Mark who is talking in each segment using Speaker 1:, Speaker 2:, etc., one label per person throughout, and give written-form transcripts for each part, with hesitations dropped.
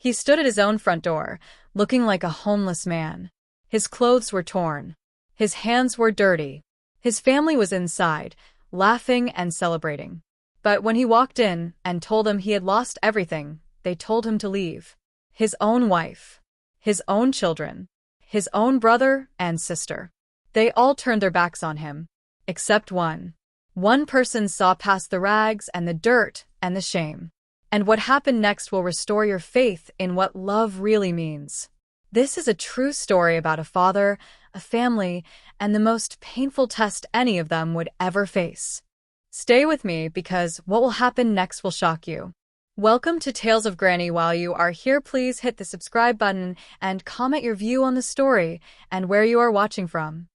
Speaker 1: He stood at his own front door, looking like a homeless man. His clothes were torn. His hands were dirty. His family was inside, laughing and celebrating. But when he walked in and told them he had lost everything, they told him to leave. His own wife, his own children, his own brother and sister. They all turned their backs on him. Except one. One person saw past the rags and the dirt and the shame. And what happened next will restore your faith in what love really means. This is a true story about a father, a family, and the most painful test any of them would ever face. Stay with me because what will happen next will shock you. Welcome to Tales of Granny. While you are here, please hit the subscribe button and comment your view on the story and where you are watching from.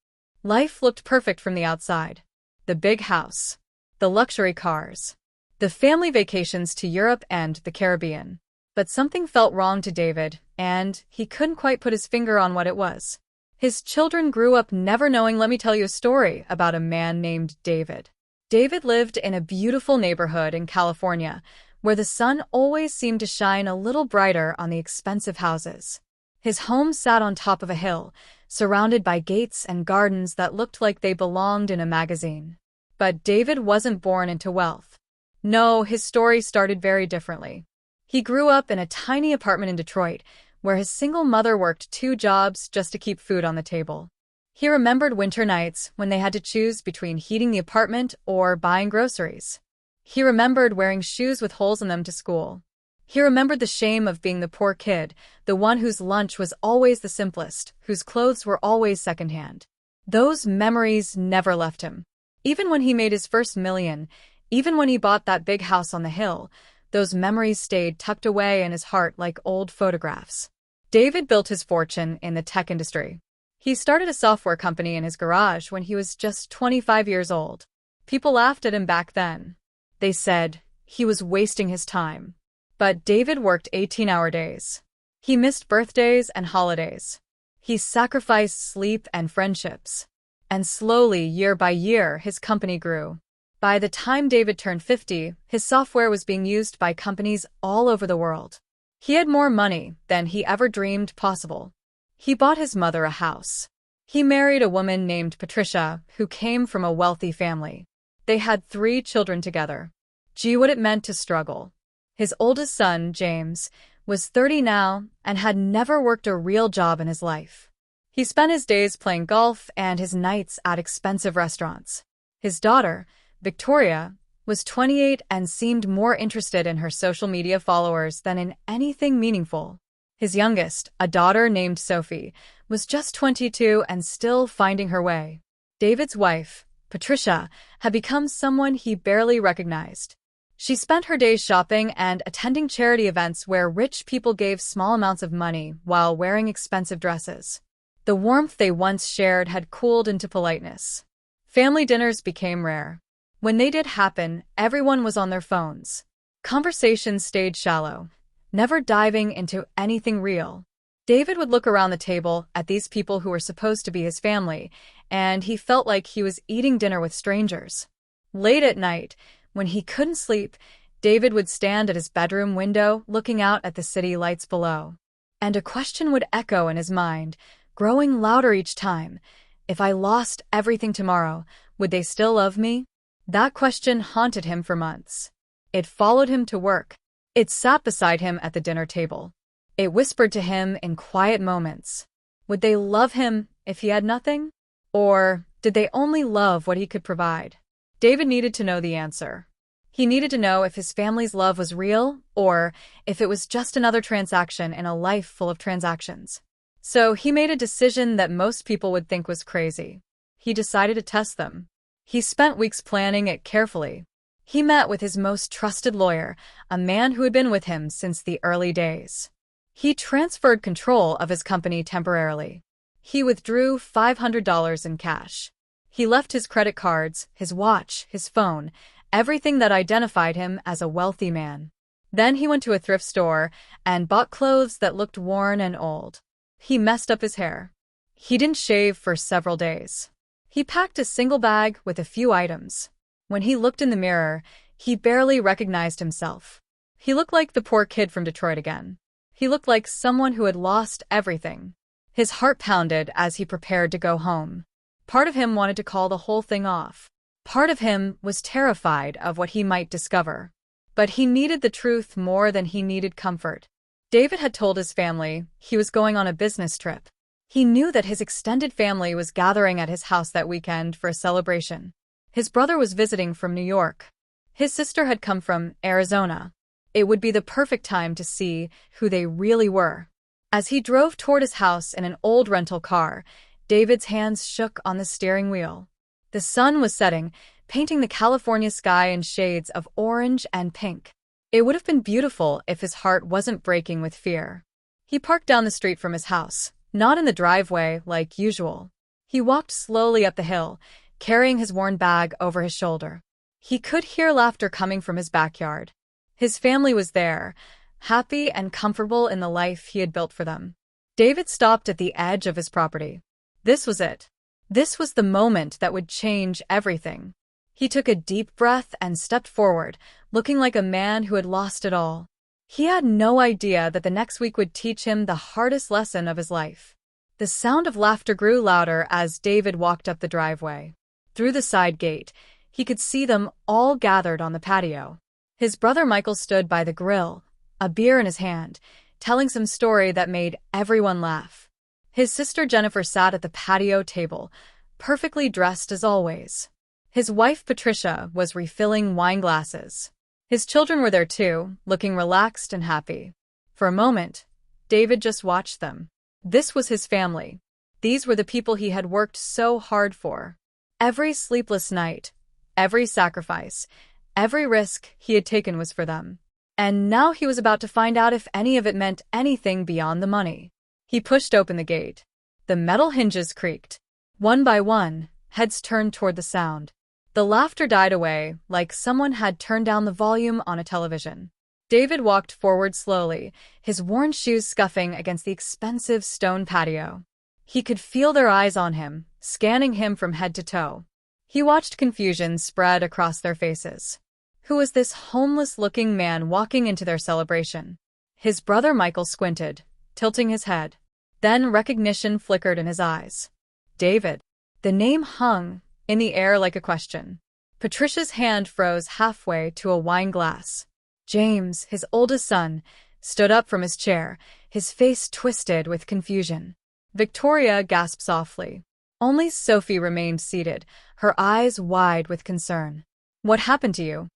Speaker 1: Life looked perfect from the outside. The big house, the luxury cars, the family vacations to Europe and the Caribbean. But something felt wrong to David, and he couldn't quite put his finger on what it was. His children grew up never knowing. Let me tell you a story about a man named David. David lived in a beautiful neighborhood in California, where the sun always seemed to shine a little brighter on the expensive houses. His home sat on top of a hill, surrounded by gates and gardens that looked like they belonged in a magazine. But David wasn't born into wealth. No, his story started very differently. He grew up in a tiny apartment in Detroit, where his single mother worked 2 jobs just to keep food on the table. He remembered winter nights when they had to choose between heating the apartment or buying groceries. He remembered wearing shoes with holes in them to school. He remembered the shame of being the poor kid, the one whose lunch was always the simplest, whose clothes were always secondhand. Those memories never left him. Even when he made his first million, even when he bought that big house on the hill, those memories stayed tucked away in his heart like old photographs. David built his fortune in the tech industry. He started a software company in his garage when he was just 25 years old. People laughed at him back then. They said he was wasting his time. But David worked 18-hour days. He missed birthdays and holidays. He sacrificed sleep and friendships. And slowly, year by year, his company grew. By the time David turned 50, his software was being used by companies all over the world. He had more money than he ever dreamed possible. He bought his mother a house. He married a woman named Patricia, who came from a wealthy family. They had 3 children together. Gee, what it meant to struggle. His oldest son, James, was 30 now and had never worked a real job in his life. He spent his days playing golf and his nights at expensive restaurants. His daughter, Victoria, was 28 and seemed more interested in her social media followers than in anything meaningful. His youngest, a daughter named Sophie, was just 22 and still finding her way. David's wife, Patricia, had become someone he barely recognized. She spent her days shopping and attending charity events where rich people gave small amounts of money while wearing expensive dresses. The warmth they once shared had cooled into politeness. Family dinners became rare. When they did happen, everyone was on their phones. Conversations stayed shallow, never diving into anything real. David would look around the table at these people who were supposed to be his family, and he felt like he was eating dinner with strangers. Late at night, when he couldn't sleep, David would stand at his bedroom window looking out at the city lights below. And a question would echo in his mind, growing louder each time. If I lost everything tomorrow, would they still love me? That question haunted him for months. It followed him to work. It sat beside him at the dinner table. It whispered to him in quiet moments. Would they love him if he had nothing? Or did they only love what he could provide? David needed to know the answer. He needed to know if his family's love was real or if it was just another transaction in a life full of transactions. So he made a decision that most people would think was crazy. He decided to test them. He spent weeks planning it carefully. He met with his most trusted lawyer, a man who had been with him since the early days. He transferred control of his company temporarily. He withdrew $500 in cash. He left his credit cards, his watch, his phone, everything that identified him as a wealthy man. Then he went to a thrift store and bought clothes that looked worn and old. He messed up his hair. He didn't shave for several days. He packed a single bag with a few items. When he looked in the mirror, he barely recognized himself. He looked like the poor kid from Detroit again. He looked like someone who had lost everything. His heart pounded as he prepared to go home. Part of him wanted to call the whole thing off. Part of him was terrified of what he might discover. But he needed the truth more than he needed comfort. David had told his family he was going on a business trip. He knew that his extended family was gathering at his house that weekend for a celebration. His brother was visiting from New York. His sister had come from Arizona. It would be the perfect time to see who they really were. As he drove toward his house in an old rental car, David's hands shook on the steering wheel. The sun was setting, painting the California sky in shades of orange and pink. It would have been beautiful if his heart wasn't breaking with fear. He parked down the street from his house, not in the driveway like usual. He walked slowly up the hill, carrying his worn bag over his shoulder. He could hear laughter coming from his backyard. His family was there, happy and comfortable in the life he had built for them. David stopped at the edge of his property. This was it. This was the moment that would change everything. He took a deep breath and stepped forward, looking like a man who had lost it all. He had no idea that the next week would teach him the hardest lesson of his life. The sound of laughter grew louder as David walked up the driveway. Through the side gate, he could see them all gathered on the patio. His brother Michael stood by the grill, a beer in his hand, telling some story that made everyone laugh. His sister Jennifer sat at the patio table, perfectly dressed as always. His wife Patricia was refilling wine glasses. His children were there too, looking relaxed and happy. For a moment, David just watched them. This was his family. These were the people he had worked so hard for. Every sleepless night, every sacrifice, every risk he had taken was for them. And now he was about to find out if any of it meant anything beyond the money. He pushed open the gate. The metal hinges creaked. One by one, heads turned toward the sound. The laughter died away, like someone had turned down the volume on a television. David walked forward slowly, his worn shoes scuffing against the expensive stone patio. He could feel their eyes on him, scanning him from head to toe. He watched confusion spread across their faces. Who was this homeless-looking man walking into their celebration? His brother Michael squinted, tilting his head. Then recognition flickered in his eyes. David. The name hung in the air like a question. Patricia's hand froze halfway to a wine glass. James, his oldest son, stood up from his chair, his face twisted with confusion. Victoria gasped softly. Only Sophie remained seated, her eyes wide with concern. What happened to you?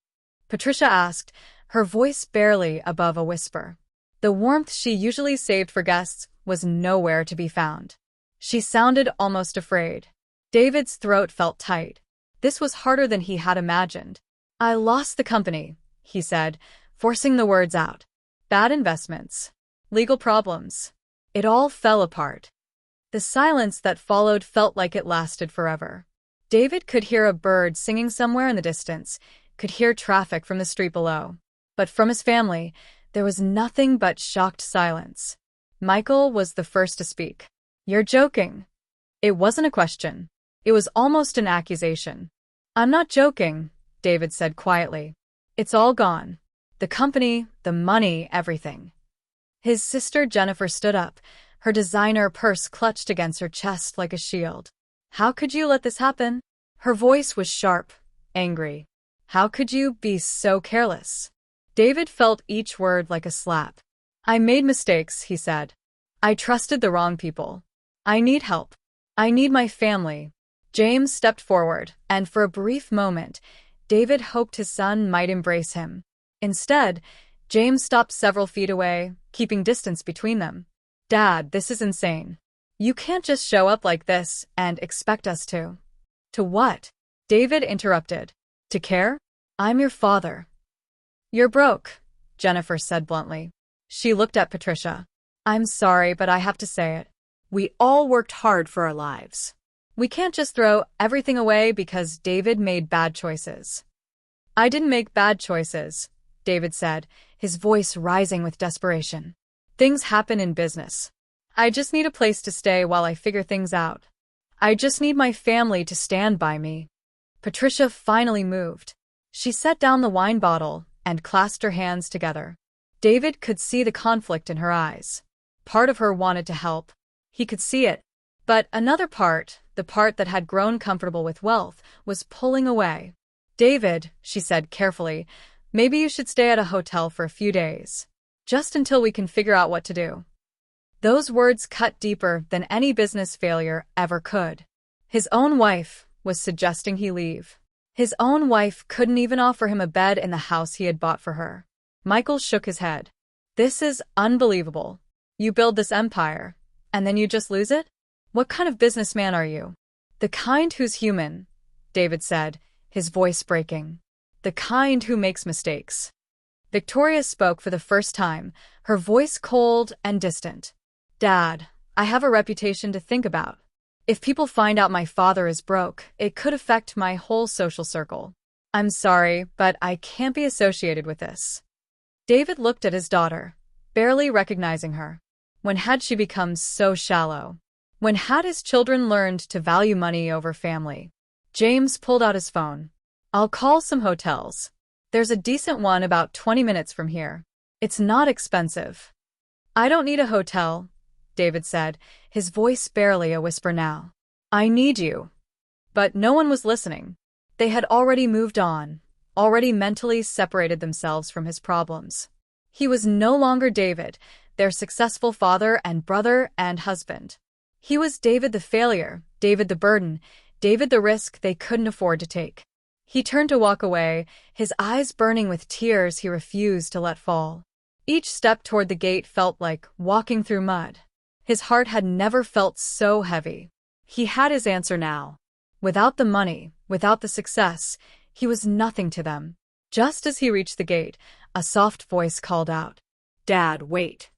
Speaker 1: Patricia asked, her voice barely above a whisper. The warmth she usually saved for guests was nowhere to be found. She sounded almost afraid. David's throat felt tight. This was harder than he had imagined. I lost the company, he said, forcing the words out. Bad investments. Legal problems. It all fell apart. The silence that followed felt like it lasted forever. David could hear a bird singing somewhere in the distance, could hear traffic from the street below. But from his family, there was nothing but shocked silence. Michael was the first to speak. You're joking. It wasn't a question. It was almost an accusation. I'm not joking, David said quietly. It's all gone. The company, the money, everything. His sister Jennifer stood up, her designer purse clutched against her chest like a shield. How could you let this happen? Her voice was sharp, angry. How could you be so careless? David felt each word like a slap. I made mistakes, he said. I trusted the wrong people. I need help. I need my family. James stepped forward, and for a brief moment, David hoped his son might embrace him. Instead, James stopped several feet away, keeping distance between them. Dad, this is insane. You can't just show up like this and expect us to. To what? David interrupted. To care? I'm your father. You're broke, Jennifer said bluntly. She looked at Patricia. I'm sorry, but I have to say it. We all worked hard for our lives. We can't just throw everything away because David made bad choices. I didn't make bad choices, David said, his voice rising with desperation. Things happen in business. I just need a place to stay while I figure things out. I just need my family to stand by me. Patricia finally moved. She set down the wine bottle and clasped her hands together. David could see the conflict in her eyes. Part of her wanted to help. He could see it. But another part, the part that had grown comfortable with wealth, was pulling away. "David," she said carefully, "maybe you should stay at a hotel for a few days. Just until we can figure out what to do." Those words cut deeper than any business failure ever could. His own wife was suggesting he leave. His own wife couldn't even offer him a bed in the house he had bought for her. Michael shook his head. "This is unbelievable. You build this empire, and then you just lose it? What kind of businessman are you?" "The kind who's human," David said, his voice breaking. "The kind who makes mistakes." Victoria spoke for the first time, her voice cold and distant. "Dad, I have a reputation to think about. If people find out my father is broke, it could affect my whole social circle. I'm sorry, but I can't be associated with this." David looked at his daughter, barely recognizing her. When had she become so shallow? When had his children learned to value money over family? James pulled out his phone. "I'll call some hotels. There's a decent one about 20 minutes from here. It's not expensive." "I don't need a hotel," David said, his voice barely a whisper now. "I need you." But no one was listening. They had already moved on, already mentally separated themselves from his problems. He was no longer David, their successful father and brother and husband. He was David the failure, David the burden, David the risk they couldn't afford to take. He turned to walk away, his eyes burning with tears he refused to let fall. Each step toward the gate felt like walking through mud. His heart had never felt so heavy. He had his answer now. Without the money, without the success, he was nothing to them. Just as he reached the gate, a soft voice called out, "Dad, wait."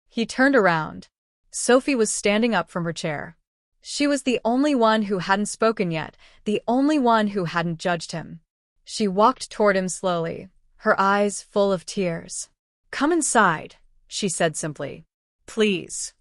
Speaker 1: He turned around. Sophie was standing up from her chair. She was the only one who hadn't spoken yet, the only one who hadn't judged him. She walked toward him slowly, her eyes full of tears. "Come inside," she said simply. "Please."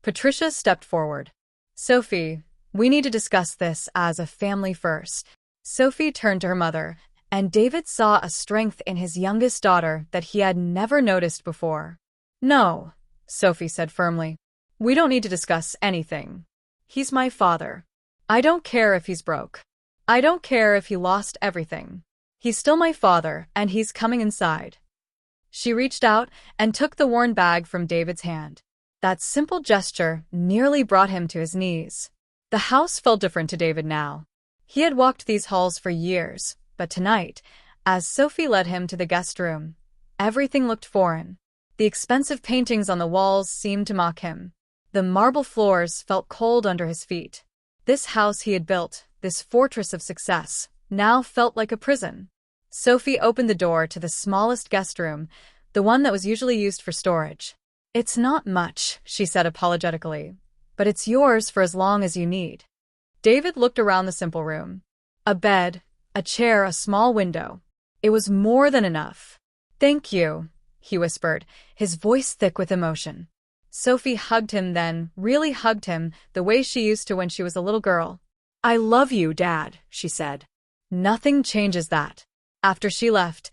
Speaker 1: Patricia stepped forward. "Sophie, we need to discuss this as a family first." Sophie turned to her mother, and David saw a strength in his youngest daughter that he had never noticed before. "No," Sophie said firmly. "We don't need to discuss anything. He's my father. I don't care if he's broke. I don't care if he lost everything. He's still my father, and he's coming inside." She reached out and took the worn bag from David's hand. That simple gesture nearly brought him to his knees. The house felt different to David now. He had walked these halls for years, but tonight, as Sophie led him to the guest room, everything looked foreign. The expensive paintings on the walls seemed to mock him. The marble floors felt cold under his feet. This house he had built, this fortress of success, now felt like a prison. Sophie opened the door to the smallest guest room, the one that was usually used for storage. "It's not much," she said apologetically, "but it's yours for as long as you need." David looked around the simple room. A bed, a chair, a small window. It was more than enough. "Thank you," he whispered, his voice thick with emotion. Sophie hugged him then, really hugged him, the way she used to when she was a little girl. "I love you, Dad," she said. "Nothing changes that." After she left,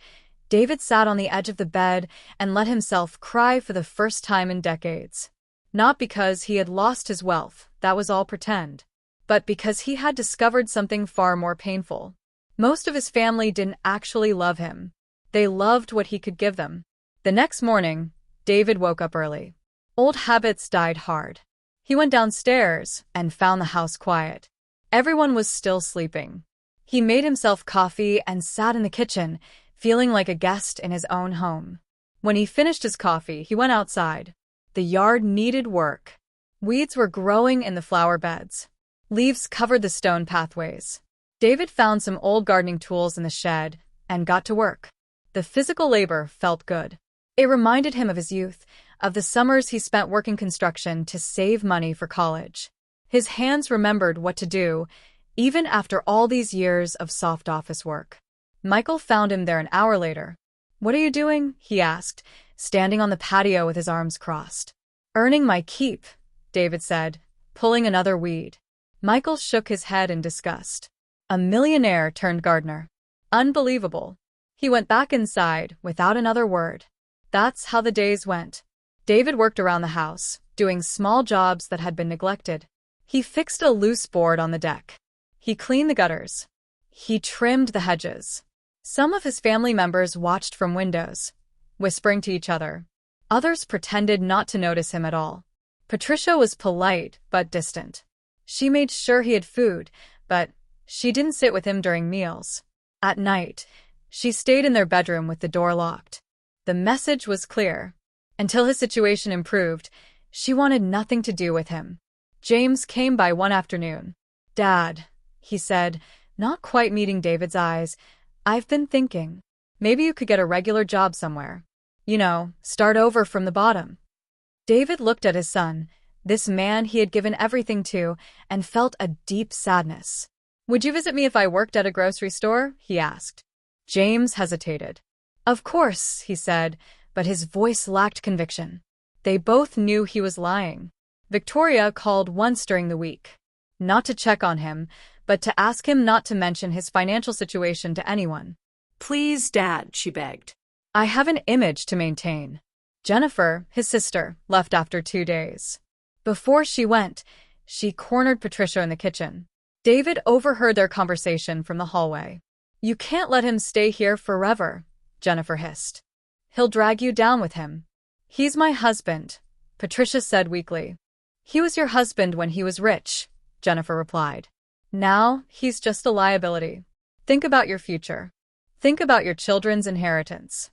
Speaker 1: David sat on the edge of the bed and let himself cry for the first time in decades. Not because he had lost his wealth, that was all pretend, but because he had discovered something far more painful. Most of his family didn't actually love him. They loved what he could give them. The next morning, David woke up early. Old habits died hard. He went downstairs and found the house quiet. Everyone was still sleeping. He made himself coffee and sat in the kitchen, feeling like a guest in his own home. When he finished his coffee, he went outside. The yard needed work. Weeds were growing in the flower beds. Leaves covered the stone pathways. David found some old gardening tools in the shed and got to work. The physical labor felt good. It reminded him of his youth, of the summers he spent working construction to save money for college. His hands remembered what to do, even after all these years of soft office work. Michael found him there an hour later. "What are you doing?" he asked, standing on the patio with his arms crossed. "Earning my keep," David said, pulling another weed. Michael shook his head in disgust. A millionaire turned gardener. Unbelievable. He went back inside without another word. That's how the days went. David worked around the house, doing small jobs that had been neglected. He fixed a loose board on the deck. He cleaned the gutters. He trimmed the hedges. Some of his family members watched from windows, whispering to each other. Others pretended not to notice him at all. Patricia was polite but distant. She made sure he had food, but she didn't sit with him during meals. At night, she stayed in their bedroom with the door locked. The message was clear. Until his situation improved, she wanted nothing to do with him. James came by one afternoon. "Dad," he said, not quite meeting David's eyes, "I've been thinking. Maybe you could get a regular job somewhere. You know, start over from the bottom." David looked at his son, this man he had given everything to, and felt a deep sadness. "Would you visit me if I worked at a grocery store?" he asked. James hesitated. "Of course," he said, but his voice lacked conviction. They both knew he was lying. Victoria called once during the week. Not to check on him, but to ask him not to mention his financial situation to anyone.
Speaker 2: "Please, Dad," she begged.
Speaker 1: "I have an image to maintain." Jennifer, his sister, left after 2 days. Before she went, she cornered Patricia in the kitchen. David overheard their conversation from the hallway. "You can't let him stay here forever," Jennifer hissed. "He'll drag you down with him." "He's my husband," Patricia said weakly. "He was your husband when he was rich," Jennifer replied. "Now, he's just a liability. Think about your future. Think about your children's inheritance."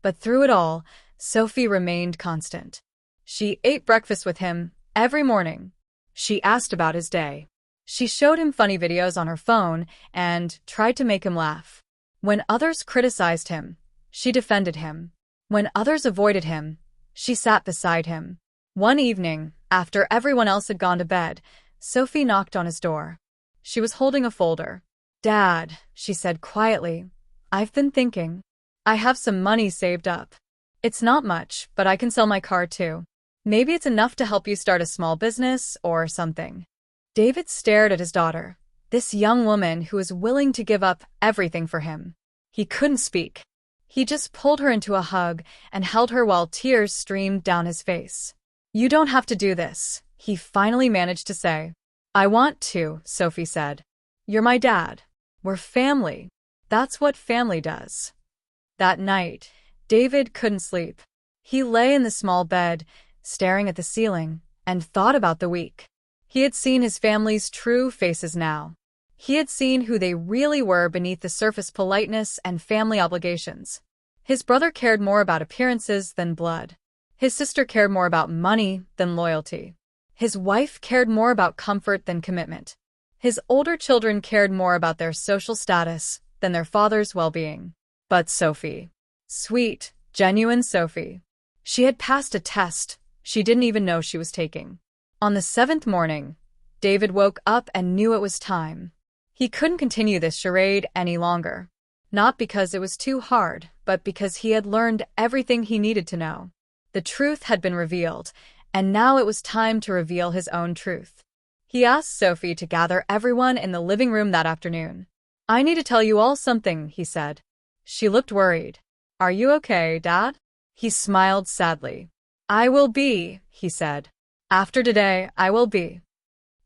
Speaker 1: But through it all, Sophie remained constant. She ate breakfast with him every morning. She asked about his day. She showed him funny videos on her phone and tried to make him laugh. When others criticized him, she defended him. When others avoided him, she sat beside him. One evening, after everyone else had gone to bed, Sophie knocked on his door. She was holding a folder. "Dad," she said quietly, "I've been thinking. I have some money saved up. It's not much, but I can sell my car too. Maybe it's enough to help you start a small business or something." David stared at his daughter, this young woman who was willing to give up everything for him. He couldn't speak. He just pulled her into a hug and held her while tears streamed down his face. "You don't have to do this," he finally managed to say. "I want to," Sophie said. "You're my dad. We're family. That's what family does." That night, David couldn't sleep. He lay in the small bed, staring at the ceiling, and thought about the week. He had seen his family's true faces now. He had seen who they really were beneath the surface politeness and family obligations. His brother cared more about appearances than blood. His sister cared more about money than loyalty. His wife cared more about comfort than commitment. His older children cared more about their social status than their father's well-being. But Sophie. Sweet, genuine Sophie. She had passed a test she didn't even know she was taking. On the 7th morning, David woke up and knew it was time. He couldn't continue this charade any longer. Not because it was too hard, but because he had learned everything he needed to know. The truth had been revealed, and now it was time to reveal his own truth. He asked Sophie to gather everyone in the living room that afternoon. "I need to tell you all something," he said. She looked worried. "Are you okay, Dad?" He smiled sadly. "I will be," he said. "After today, I will be."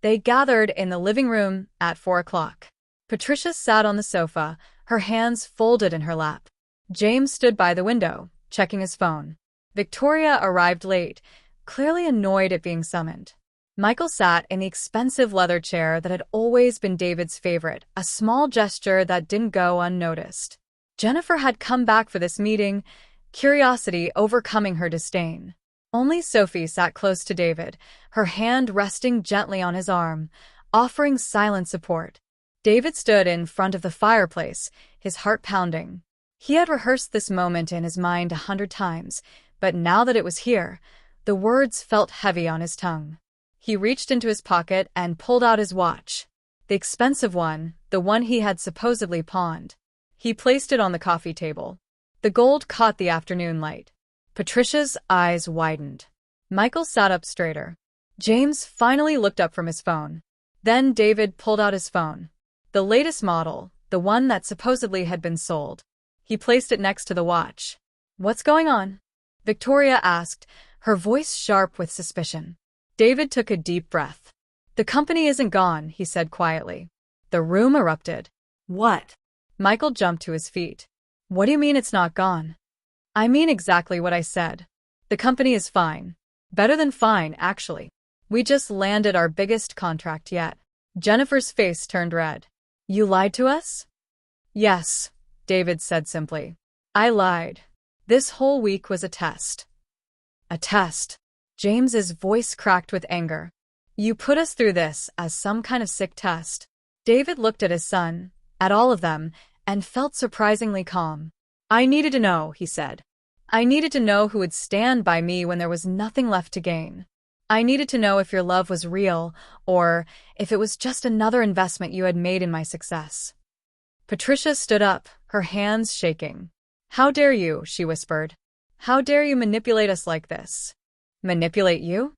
Speaker 1: They gathered in the living room at 4 o'clock. Patricia sat on the sofa, her hands folded in her lap. James stood by the window, checking his phone. Victoria arrived late, clearly annoyed at being summoned. Michael sat in the expensive leather chair that had always been David's favorite, a small gesture that didn't go unnoticed. Jennifer had come back for this meeting, curiosity overcoming her disdain. Only Sophie sat close to David, her hand resting gently on his arm, offering silent support. David stood in front of the fireplace, his heart pounding. He had rehearsed this moment in his mind 100 times, but now that it was here, the words felt heavy on his tongue. He reached into his pocket and pulled out his watch. The expensive one, the one he had supposedly pawned. He placed it on the coffee table. The gold caught the afternoon light. Patricia's eyes widened. Michael sat up straighter. James finally looked up from his phone. Then David pulled out his phone. The latest model, the one that supposedly had been sold. He placed it next to the watch. "What's going on?" Victoria asked, her voice sharp with suspicion. David took a deep breath. The company isn't gone, he said quietly. The room erupted.
Speaker 2: What?
Speaker 1: Michael jumped to his feet. What do you mean it's not gone? I mean exactly what I said. The company is fine. Better than fine, actually. We just landed our biggest contract yet. Jennifer's face turned red. You lied to us? Yes, David said simply. I lied. This whole week was a test. A test. James's voice cracked with anger. You put us through this as some kind of sick test. David looked at his son, at all of them, and felt surprisingly calm. I needed to know, he said. I needed to know who would stand by me when there was nothing left to gain. I needed to know if your love was real, or if it was just another investment you had made in my success. Patricia stood up, her hands shaking. How dare you, she whispered. How dare you manipulate us like this? Manipulate you?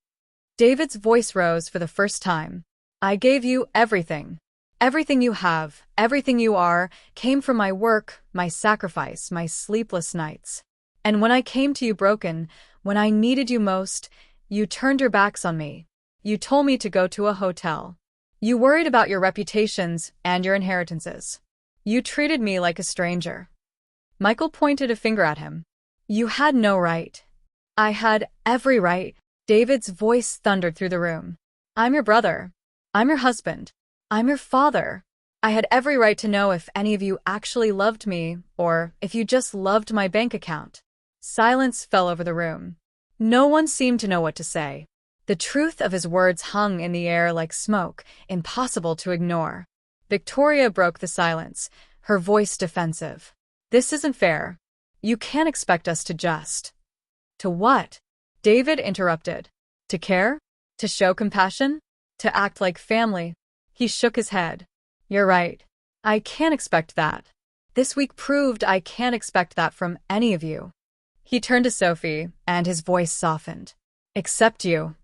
Speaker 1: David's voice rose for the first time. I gave you everything. Everything you have, everything you are, came from my work, my sacrifice, my sleepless nights. And when I came to you broken, when I needed you most, you turned your backs on me. You told me to go to a hotel. You worried about your reputations and your inheritances. You treated me like a stranger. Michael pointed a finger at him. You had no right. I had every right. David's voice thundered through the room. I'm your brother. I'm your husband. I'm your father. I had every right to know if any of you actually loved me, or if you just loved my bank account. Silence fell over the room. No one seemed to know what to say. The truth of his words hung in the air like smoke, impossible to ignore. Victoria broke the silence, her voice defensive. This isn't fair. You can't expect us to just. To what? David interrupted. To care? To show compassion? To act like family? He shook his head. You're right. I can't expect that. This week proved I can't expect that from any of you. He turned to Sophie, and his voice softened. Except you.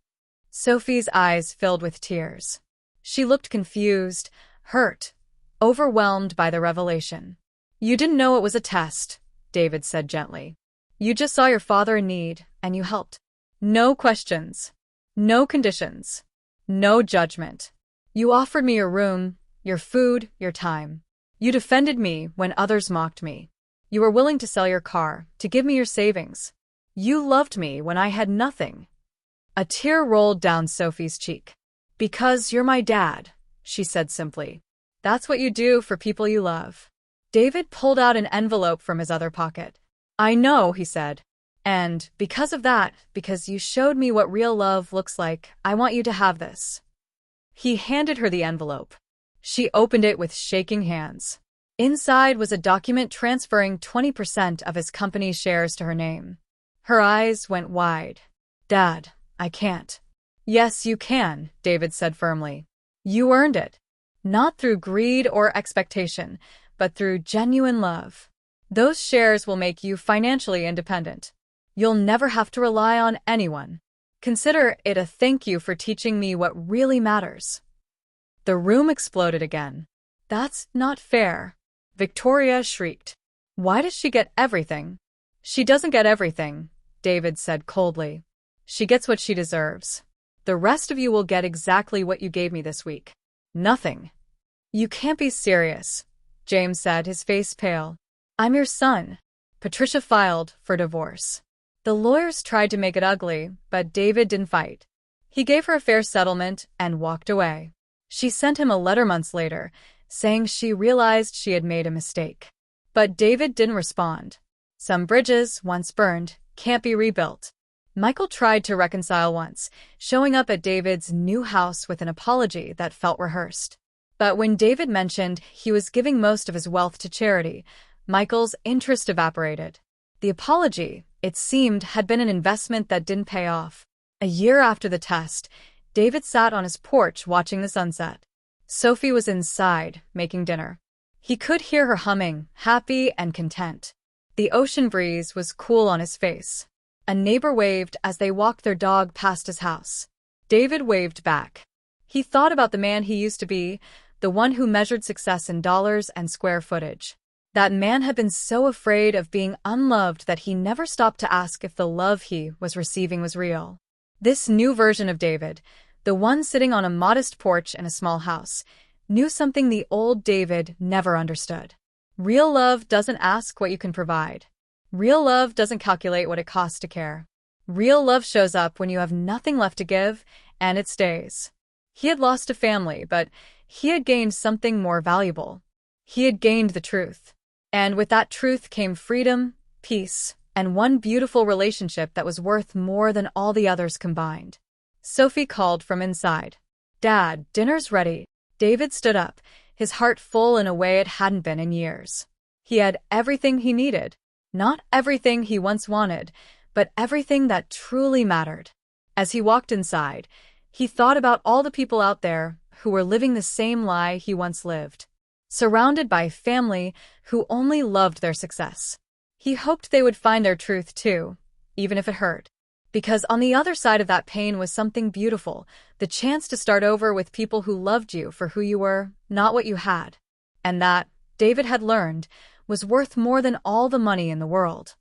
Speaker 1: Sophie's eyes filled with tears. She looked confused, hurt, overwhelmed by the revelation. You didn't know it was a test, David said gently. You just saw your father in need, and you helped. No questions. No conditions. No judgment. You offered me your room, your food, your time. You defended me when others mocked me. You were willing to sell your car, to give me your savings. You loved me when I had nothing. A tear rolled down Sophie's cheek. Because you're my dad, she said simply. That's what you do for people you love. David pulled out an envelope from his other pocket. I know, he said. And because of that, because you showed me what real love looks like, I want you to have this. He handed her the envelope. She opened it with shaking hands. Inside was a document transferring 20% of his company's shares to her name. Her eyes went wide. Dad, I can't. Yes, you can, David said firmly. You earned it. Not through greed or expectation, but through genuine love. Those shares will make you financially independent. You'll never have to rely on anyone. Consider it a thank you for teaching me what really matters. The room exploded again. That's not fair. Victoria shrieked. Why does she get everything? She doesn't get everything, David said coldly. She gets what she deserves. The rest of you will get exactly what you gave me this week. Nothing. You can't be serious, James said, his face pale. I'm your son. Patricia filed for divorce. The lawyers tried to make it ugly, but David didn't fight. He gave her a fair settlement and walked away. She sent him a letter months later, saying she realized she had made a mistake. But David didn't respond. Some bridges, once burned, can't be rebuilt. Michael tried to reconcile once, showing up at David's new house with an apology that felt rehearsed. But when David mentioned he was giving most of his wealth to charity, Michael's interest evaporated. The apology, it seemed, had been an investment that didn't pay off. A year after the test, David sat on his porch watching the sunset. Sophie was inside, making dinner. He could hear her humming, happy and content. The ocean breeze was cool on his face. A neighbor waved as they walked their dog past his house. David waved back. He thought about the man he used to be, the one who measured success in dollars and square footage. That man had been so afraid of being unloved that he never stopped to ask if the love he was receiving was real. This new version of David, the one sitting on a modest porch in a small house, knew something the old David never understood. Real love doesn't ask what you can provide. Real love doesn't calculate what it costs to care. Real love shows up when you have nothing left to give, and it stays. He had lost a family, but he had gained something more valuable. He had gained the truth. And with that truth came freedom, peace, and one beautiful relationship that was worth more than all the others combined. Sophie called from inside. "Dad, dinner's ready." David stood up, his heart full in a way it hadn't been in years. He had everything he needed. Not everything he once wanted, but everything that truly mattered. As he walked inside, he thought about all the people out there who were living the same lie he once lived. Surrounded by family who only loved their success. He hoped they would find their truth too, even if it hurt. Because on the other side of that pain was something beautiful, the chance to start over with people who loved you for who you were, not what you had. And that, David had learned, was worth more than all the money in the world.